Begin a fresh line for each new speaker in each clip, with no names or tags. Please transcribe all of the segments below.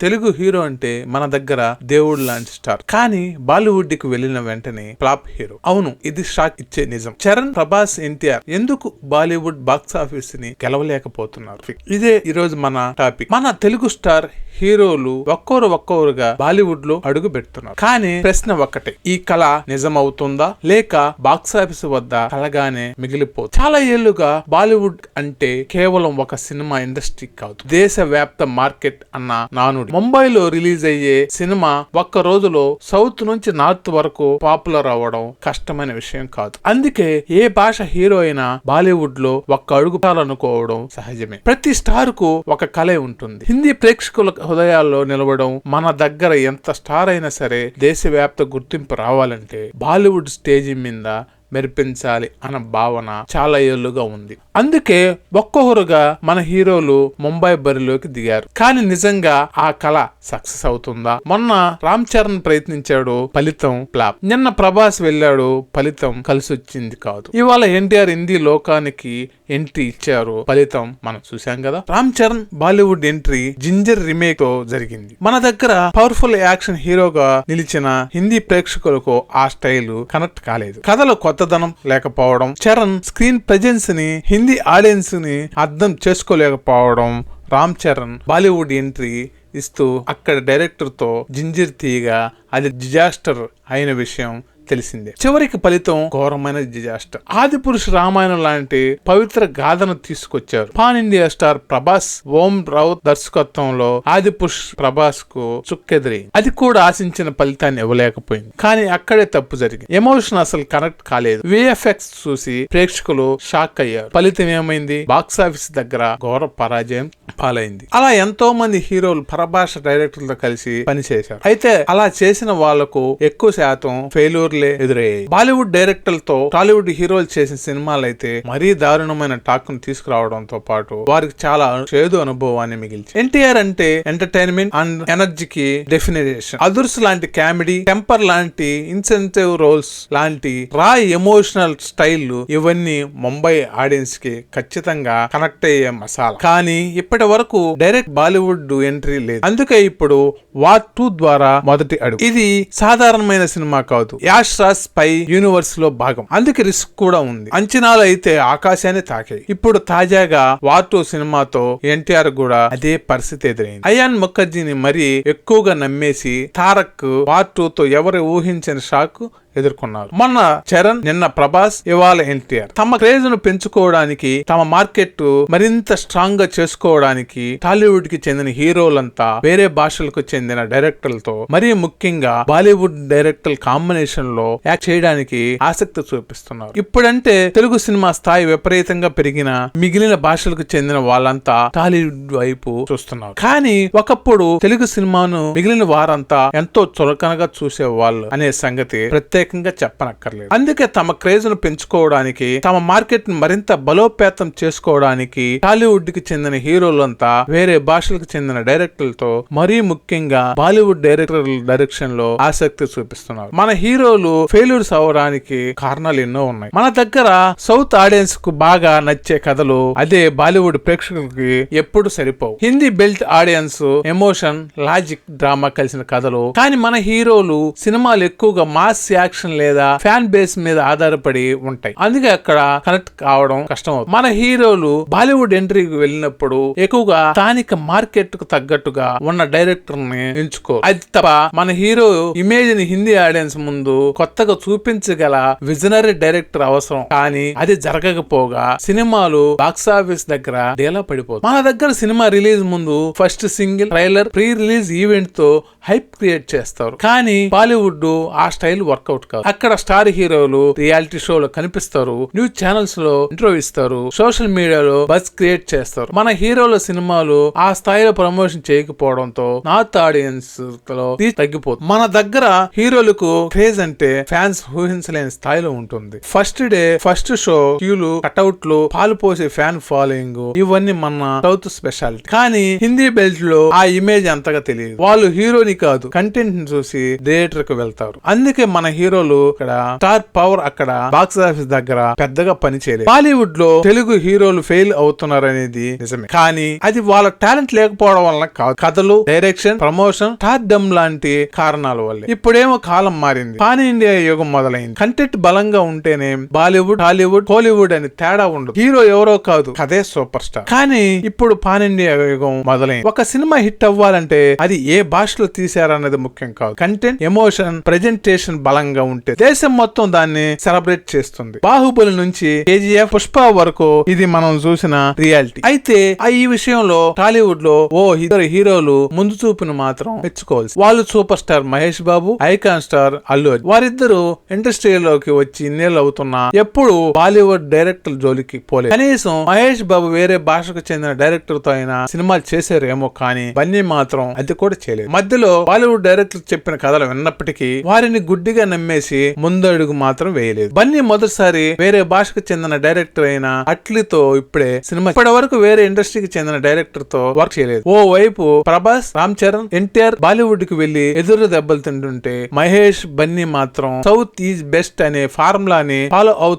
Telugu hero అంటే మన దగ్గర దేవుడు లాంటి స్టార్. కానీ బాలీవుడ్ కి వెళ్ళిన వెంటనే ఫ్లాప్ హీరో. అవును, ఇది షాక్ ఇచ్చే నిజం. చరణ్, ప్రభాస్, ఎన్టీఆర్ ఎందుకు బాలీవుడ్ బాక్స్ ఆఫీస్ ని గెలవలేకపోతున్నారు? ఇదే ఈ రోజు మన టాపిక్. మన తెలుగు స్టార్ హీరోలు ఒక్కొరుగా బాలీవుడ్ లో అడుగు పెడుతున్నారు. కానీ ప్రశ్న ఒక్కటే, ఈ కళ నిజమవుతుందా లేక బాక్స్ ఆఫీస్ వద్ద కలగానే మిగిలిపోతుంది? చాలా ఏళ్లుగా బాలీవుడ్ అంటే కేవలం ఒక సినిమా ఇండస్ట్రీ కాదు, దేశవ్యాప్త మార్కెట్ అన్న నానుడి. ముంబైలో రిలీజ్ అయ్యే సినిమా ఒక్క రోజులో సౌత్ నుంచి నార్త్ వరకు పాపులర్ అవ్వడం కష్టమైన విషయం కాదు. అందుకే ఏ భాష హీరో అయినా బాలీవుడ్ లో ఒక్క అడుగుతాలనుకోవడం సహజమే. ప్రతి స్టార్ కు ఒక కళ ఉంటుంది. హిందీ ప్రేక్షకుల హృదయాల్లో నిలవడం, మన దగ్గర ఎంత స్టార్ అయినా సరే దేశవ్యాప్త గుర్తింపు రావాలంటే బాలీవుడ్ స్టేజి మీద మెరిపించాలి అన్న భావన చాలా ఏళ్లుగా ఉంది. అందుకే ఒక్కొక్కరుగా మన హీరోలు ముంబై బరిలోకి దిగారు. కానీ నిజంగా ఆ కళ సక్సెస్ అవుతుందా? మొన్న రామ్ చరణ్ ప్రయత్నించాడు, ఫలితం ఫ్లాప్. నిన్న ప్రభాస్ వెళ్ళాడు, ఫలితం కలిసొచ్చింది కాదు. ఇవాళ ఎన్టీఆర్ హిందీ లోకానికి ఎంట్రీ ఇచ్చారు, ఫలితం మనం చూసాం కదా. Ram Charan Bollywood entry ginger remake తో జరిగింది. మన దగ్గర పవర్ఫుల్ యాక్షన్ హీరోగా నిలిచిన హిందీ ప్రేక్షకులకు ఆ స్టైల్ కనెక్ట్ కాలేదు. కథలో కొత్తదనం లేకపోవడం, చరణ్ స్క్రీన్ ప్రెజెన్స్ ని హిందీ ఆడియన్స్ ని అర్థం చేసుకోలేకపోవడం, రామ్ చరణ్ బాలీవుడ్ ఎంట్రీ ఇస్తూ అక్కడ డైరెక్టర్ తో జింజర్ తీయగా అది డిజాస్టర్ అయిన విషయం తెలిసిందే. చివరికి ఫలితం ఘోరమైన డిజాస్టర్. ఆదిపురుష రామాయణం లాంటి పవిత్ర గాథను తీసుకొచ్చారు. పాన్ ఇండియా స్టార్ ప్రభాస్ ఓం రావు దర్శకత్వంలో ఆదిపురుష్ ప్రభాస్ కు చుక్కెదిరింది. అది కూడా ఆశించిన ఫలితాన్ని ఇవ్వలేకపోయింది. కానీ అక్కడే తప్పు జరిగింది. ఎమోషన్ అసలు కనెక్ట్ కాలేదు. విఎఫ్ఎక్స్ చూసి ప్రేక్షకులు షాక్ అయ్యారు. ఫలితం ఏమైంది? బాక్స్ ఆఫీస్ దగ్గర ఘోర పరాజయం పాలైంది. అలా ఎంతో మంది హీరోలు పరభాష డైరెక్టర్లతో కలిసి పనిచేశారు. అయితే అలా చేసిన వాళ్లకు ఎక్కువ శాతం ఫెయిల్యూర్ ఎదురయ్యాయి. బాలీవుడ్ డైరెక్టర్లతో టాలీవుడ్ హీరోలు చేసిన సినిమాలు అయితే మరీ దారుణమైన టాక్ ను తీసుకురావడంతో పాటు వారికి చాలా చేదు అనుభవాన్ని మిగిల్చి. ఎన్టీఆర్ అంటే ఎంటర్టైన్మెంట్ అండ్ ఎనర్జీకి డెఫినేషన్. అదుర్స్ లాంటి కామెడీ, టెంపర్ లాంటి ఇన్సెంటివ్ రోల్స్ లాంటి రా ఎమోషనల్ స్టైల్, ఇవన్నీ ముంబై ఆడియన్స్ కి ఖచ్చితంగా కనెక్ట్ అయ్యే మసాలా. కానీ ఇప్పటి వరకు డైరెక్ట్ బాలీవుడ్ ఎంట్రీ లేదు. అందుకే ఇప్పుడు వార్ 2 ద్వారా మొదటి అడుగు. ఇది సాధారణమైన సినిమా కాదు, యాష్ రాజ్ స్పై యూనివర్స్ లో భాగం. అందుకే రిస్క్ కూడా ఉంది. అంచనాలు అయితే ఆకాశాన్ని తాకాయి. ఇప్పుడు తాజాగా వార్ 2 సినిమాతో ఎన్టీఆర్ కూడా అదే పరిస్థితి ఎదురైంది. అయాన్ ముఖర్జీని మరీ ఎక్కువగా నమ్మేసి తారక్ వార్ 2 తో ఎవరు ఊహించని షాక్ ఎదుర్కొన్నారు. మొన్న చరణ్, నిన్న ప్రభాస్, ఇవాళ ఎన్టీఆర్. తమ క్రేజ్ ను పెంచుకోవడానికి, తమ మార్కెట్ మరింత స్ట్రాంగ్ గా చేసుకోవడానికి టాలీవుడ్ కి చెందిన హీరోలంతా వేరే భాషలకు చెందిన డైరెక్టర్లతో, మరీ ముఖ్యంగా బాలీవుడ్ డైరెక్టర్ కాంబినేషన్ లో యాక్ట్ చేయడానికి ఆసక్తి చూపిస్తున్నారు. ఇప్పుడంటే తెలుగు సినిమా స్థాయి విపరీతంగా పెరిగిన మిగిలిన భాషలకు చెందిన వాళ్ళంతా టాలీవుడ్ వైపు చూస్తున్నారు. కానీ ఒకప్పుడు తెలుగు సినిమాను మిగిలిన వారంతా ఎంతో చులకనగా చూసేవాళ్ళు అనే సంగతి ప్రత్యేకంగా చెప్పనక్కర్లేదు. అందుకే తమ క్రేజ్ ను పెంచుకోవడానికి, తమ మార్కెట్ ను మరింత బలోపేతం చేసుకోవడానికి టాలీవుడ్ కి చెందిన హీరోలంతా వేరే భాషలకు చెందిన డైరెక్టర్లతో, మరీ ముఖ్యంగా బాలీవుడ్ డైరెక్టర్ల డైరెక్షన్ లో ఆసక్తి చూపిస్తున్నారు. మన హీరోలు ఫెయిల్యూర్స్ అవడానికి కారణాలు ఎన్నో ఉన్నాయి. మన దగ్గర సౌత్ ఆడియన్స్ కు బాగా నచ్చే కథలు అదే బాలీవుడ్ ప్రేక్షకులకి ఎప్పుడు సరిపోవు. Hindi belt audience emotion, logic, drama కలిసిన కథలు. కానీ మన హీరోలు సినిమాలు ఎక్కువగా మాస్ యాక్షన్ లేదా ఫ్యాన్ బేస్ మీద ఆధారపడి ఉంటాయి. అందుకే అక్కడ కనెక్ట్ కావడం కష్టం అవుతుంది. మన హీరోలు బాలీవుడ్ ఎంట్రీకి వెళ్ళినప్పుడు ఎక్కువగా స్థానిక మార్కెట్ కు తగ్గట్టుగా ఉన్న డైరెక్టర్ ని ఎంచుకో. అది తప్ప మన హీరో ఇమేజ్ ని హిందీ ఆడియన్స్ ముందు కొత్తగా చూపించగల విజనరీ డైరెక్టర్ అవసరం. కానీ అది జరగకపోగా సినిమాలు బాక్స్ ఆఫీస్ దగ్గర డేలా పడిపోతుంది. మన దగ్గర సినిమా రిలీజ్ ముందు first single, trailer, pre release event తో హైప్ క్రియేట్ చేస్తారు. కానీ బాలీవుడ్ ఆ స్టైల్ వర్కౌట్ కాదు. అక్కడ స్టార్ హీరోలు రియాలిటీ షోలో కనిపిస్తారు, న్యూస్ ఛానల్స్ లో ఇంటర్వ్యూ ఇస్తారు, సోషల్ మీడియాలో బజ్ క్రియేట్ చేస్తారు. మన హీరోల సినిమాలు ఆ స్థాయిలో ప్రమోషన్ చేయకపోవడంతో నార్త్ ఆడియన్స్ లో తగ్గిపోతుంది. మన దగ్గర హీరోలకు క్రేజ్ అంటే ఫ్యాన్స్ ఊహించలేని స్థాయిలో ఉంటుంది. ఫస్ట్ డే, ఫస్ట్ షో, క్యూలు, కటౌట్లు, పాలు పోసే ఫ్యాన్ ఫాలోయింగ్, ఇవన్నీ మన సౌత్ స్పెషాలిటీ. కానీ హిందీ బెల్ట్ లో ఆ ఇమేజ్ అంతగా తెలియదు. వాళ్ళు హీరోని కాదు, కంటెంట్ ని చూసి థియేటర్ కు వెళ్తారు. అందుకే మన హీరో హీరోలు ఇక్కడ స్టార్ పవర్ అక్కడ బాక్స్ ఆఫీస్ దగ్గర పెద్దగా పనిచేయలేదు. బాలీవుడ్ లో తెలుగు హీరోలు ఫెయిల్ అవుతున్నారనేది నిజమే, కానీ అది వాళ్ళ టాలెంట్ లేకపోవడం వల్ల కాదు. కథలు, డైరెక్షన్, ప్రమోషన్, స్టార్డమ్ లాంటి కారణాల వల్ల. ఇప్పుడేమో కాలం మారింది, పాన్ ఇండియా యుగం మొదలైంది. కంటెంట్ బలంగా ఉంటేనే బాలీవుడ్, హాలీవుడ్, కోలీవుడ్ అని తేడా ఉండదు. హీరో ఎవరో కాదు, కథే సూపర్ స్టార్. కానీ ఇప్పుడు పాన్ ఇండియా యుగం మొదలైంది. ఒక సినిమా హిట్ అవ్వాలంటే అది ఏ భాషలో తీశారన్నది ముఖ్యం కాదు. కంటెంట్, ఎమోషన్, ప్రెజెంటేషన్ బలంగా ఉంటే దేశం మొత్తం దాన్ని సెలబ్రేట్ చేస్తుంది. బాహుబలి నుంచి కేజీఎఫ్, పుష్ప వరకు ఇది మనం చూసిన రియాలిటీ. అయితే ఈ విషయంలో టాలీవుడ్ లో ఇద్దరు హీరోలు ముందు చూపును మాత్రం మెచ్చుకోవాల్సి. వాళ్ళు super star Mahesh Babu, icon star Allu Arjun. వారిద్దరు ఇండస్ట్రీలోకి వచ్చి ఇన్నేళ్ళు అవుతున్నా ఎప్పుడు బాలీవుడ్ డైరెక్టర్ జోలికి పోలేదు. కనీసం మహేష్ బాబు వేరే భాషకు చెందిన డైరెక్టర్ తో అయినా సినిమాలు చేశారేమో, కానీ బన్నీ మాత్రం అది కూడా చేయలేదు. మధ్యలో బాలీవుడ్ డైరెక్టర్ చెప్పిన కథలు విన్నప్పటికీ వారిని గుడ్డిగా నమ్మేసి ముందడుగు మాత్రం వేయలేదు. బన్నీ మొదటిసారి వేరే భాషకు చెందిన డైరెక్టర్ అయిన అట్లీతో ఇప్పుడే సినిమా. ఇప్పటి వరకు వేరే ఇండస్ట్రీకి చెందిన డైరెక్టర్ తో వర్క్ చేయలేదు. ఓ వైపు ప్రభాస్, రామ్ చరణ్, ఎన్టీఆర్ బాలీవుడ్ కి వెళ్లి ఎదురు దెబ్బలు తింటుంటే మహేష్, బన్నీ మాత్రం సౌత్ ఈజ్ బెస్ట్ అనే ఫార్ములాని ఫాలో అవుతూ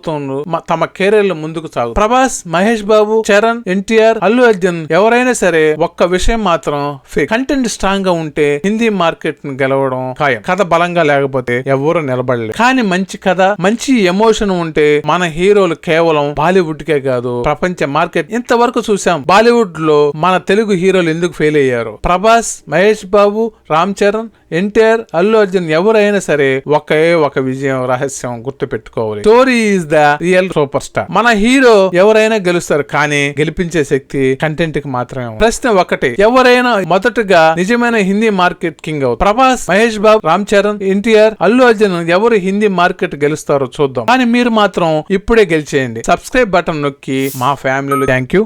తమ కెరీర్ లో ముందుకు సాగు. ప్రభాస్, మహేష్ బాబు, చరణ్, ఎన్టీఆర్, అల్లు అర్జున్ ఎవరైనా సరే ఒక్క విషయం మాత్రం ఫేక్. కంటెంట్ స్ట్రాంగ్ గా ఉంటే హిందీ మార్కెట్ ను గెలవడం ఖాయం. కథ బలంగా లేకపోతే ఎవరు నిలబడలేదు. కానీ మంచి కథ, మంచి ఎమోషన్ ఉంటే మన హీరోలు కేవలం బాలీవుడ్ కే కాదు, ప్రపంచ మార్కెట్. ఇంతవరకు చూసాం బాలీవుడ్ లో మన తెలుగు హీరోలు ఎందుకు ఫెయిల్ అయ్యారు. ప్రభాస్, మహేష్ బాబు, రామ్ చరణ్, ఎన్టీఆర్, అల్లు అర్జున్ ఎవరైనా సరే ఒక విజయం రహస్యం గుర్తు పెట్టుకోవాలి. Story is the real super star. మన హీరో ఎవరైనా గెలుస్తారు, కానీ గెలిపించే శక్తి కంటెంట్ కి మాత్రమే. ప్రశ్న ఒకటే, ఎవరైనా మొదటగా నిజమైన హిందీ మార్కెట్ కింగ్ అవుతారు. ప్రభాస్, మహేష్ బాబు, రామ్ చరణ్, ఎన్టీఆర్, అల్లు అర్జున్ ఎవరు హిందీ మార్కెట్ గెలుస్తారో చూద్దాం. కానీ మీరు మాత్రం ఇప్పుడే గెలిచేయండి. సబ్స్క్రైబ్ బటన్ నొక్కి మా ఫ్యామిలీలో. Thank you.